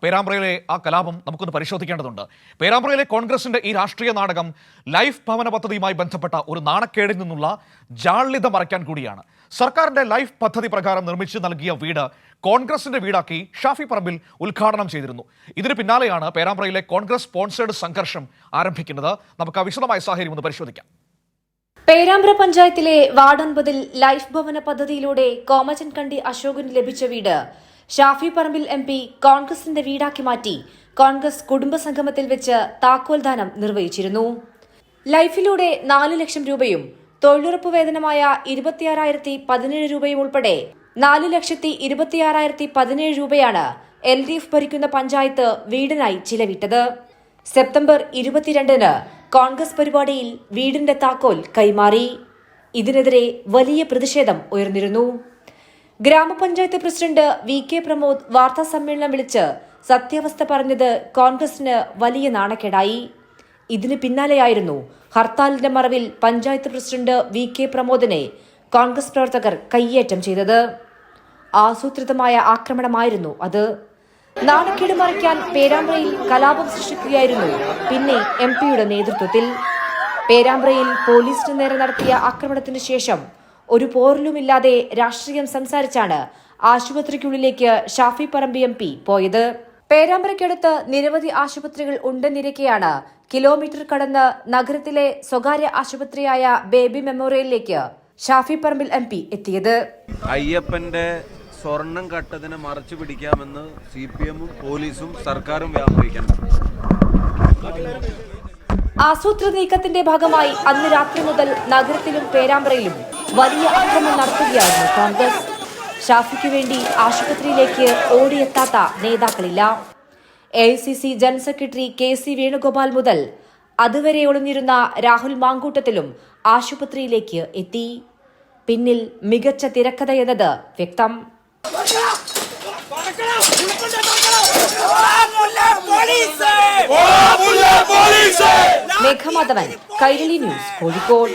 പേരാമ്പ്രയിലെ ആ കലാപം നമുക്കൊന്ന് പരിശോധിക്കേണ്ടതുണ്ട്. പേരാമ്പ്രയിലെ കോൺഗ്രസിന്റെ ഈ രാഷ്ട്രീയ നാടകം ലൈഫ് ഭവന പദ്ധതിയുമായി ബന്ധപ്പെട്ട ഒരു നാണക്കേടിൽ നിന്നുള്ള ജാള്യത മറയ്ക്കാൻ കൂടിയാണ്. സർക്കാരിന്റെ ലൈഫ് പദ്ധതി പ്രകാരം നിർമ്മിച്ചു നൽകിയ വീട് കോൺഗ്രസിന്റെ വീടാക്കി ഷാഫി പറമ്പിൽ ഉദ്ഘാടനം ചെയ്തിരുന്നു. ഇതിന് പിന്നാലെയാണ് പേരാമ്പ്രയിലെ കോൺഗ്രസ് സ്പോൺസേഡ് സംഘർഷം ആരംഭിക്കുന്നത്. നമുക്ക് ആ വിശദമായ സാഹചര്യം ഒന്ന് പരിശോധിക്കാം. പേരാമ്പ്ര പഞ്ചായത്തിലെ വാർഡ് 9 ലൈഫ് ഭവന പദ്ധതിയിലൂടെ കോമച്ചൻകണ്ടി അശോകന് ലഭിച്ച വീട് ഷാഫി പറമ്പിൽ MP കോൺഗ്രസിന്റെ വീടാക്കി മാറ്റി കോൺഗ്രസ് കുടുംബസംഗമത്തിൽ വെച്ച് താക്കോൽദാനം നിർവഹിച്ചിരുന്നു. ലൈഫിലൂടെ 4 ലക്ഷം രൂപയും തൊഴിലുറപ്പ് വേതനമായ 26,017 രൂപയും ഉൾപ്പെടെ 4,26,017 രൂപയാണ് LDF ഭരിക്കുന്ന പഞ്ചായത്ത് വീടിനായി ചിലവിട്ടത്. സെപ്റ്റംബർ 22-ന് കോൺഗ്രസ് പരിപാടിയിൽ വീടിന്റെ താക്കോൽ കൈമാറി. ഇതിനെതിരെ വലിയ പ്രതിഷേധം ഉയർന്നിരുന്നു. ഗ്രാമപഞ്ചായത്ത് പ്രസിഡന്റ് VK പ്രമോദ് വാർത്താ സമ്മേളനം വിളിച്ച് സത്യാവസ്ഥ പറഞ്ഞത് കോൺഗ്രസിന് വലിയ നാണക്കേടായി. ഇതിന് പിന്നാലെയായിരുന്നു ഹർത്താലിന്റെ മറവിൽ പഞ്ചായത്ത് പ്രസിഡന്റ് VK പ്രമോദിനെ കോൺഗ്രസ് പ്രവർത്തകർ കയ്യേറ്റം ചെയ്തത്. ആസൂത്രിതമായ ആക്രമണമായിരുന്നു അത്. നാണക്കേട് മറയ്ക്കാൻ പേരാമ്പ്രയിൽ കലാപം സൃഷ്ടിക്കുകയായിരുന്നു പിന്നെ MPയുടെ നേതൃത്വത്തിൽ. പേരാമ്പ്രയിൽ പോലീസിന് നേരെ നടത്തിയ ആക്രമണത്തിന് ശേഷം ഒരു പോറലുമില്ലാതെ രാഷ്ട്രീയം സംസാരിച്ചാണ് ആശുപത്രിക്കുള്ളിലേക്ക് ഷാഫി പറമ്പി MP പോയത്. പേരാമ്പ്രയ്ക്കടുത്ത് നിരവധി ആശുപത്രികൾ ഉണ്ടെന്നിരിക്കെയാണ് കിലോമീറ്റർ കടന്ന് നഗരത്തിലെ സ്വകാര്യ ആശുപത്രിയായ ബേബി മെമ്മോറിയലിലേക്ക് ഷാഫി പറമ്പിൽ MP എത്തിയത്. അയ്യപ്പന്റെ സ്വർണം കട്ടതിനെ മറച്ചു പിടിക്കാമെന്ന് CPM-ഉം പോലീസും സർക്കാരും വ്യാപരിക്കണം. ആസൂത്രിത നീക്കത്തിന്റെ ഭാഗമായി അന്ന് രാത്രി മുതൽ നഗരത്തിലും പേരാമ്പ്രയിലും വലിയ ആക്രമണം നടത്തുകയായിരുന്നു കോൺഗ്രസ്. ഷാഫിക്ക് വേണ്ടി ആശുപത്രിയിലേക്ക് ഓടിയെത്താത്ത നേതാക്കളില്ല. AICC general secretary KC Venugopal മുതൽ അതുവരെ ഒളിഞ്ഞിരുന്ന രാഹുൽ മാങ്കൂട്ടത്തിലും ആശുപത്രിയിലേക്ക് എത്തി. പിന്നിൽ മികച്ച തിരക്കഥ എന്നത് വ്യക്തം. മേഘമാധവൻ, കൈരളി ന്യൂസ്, കോഴിക്കോട്.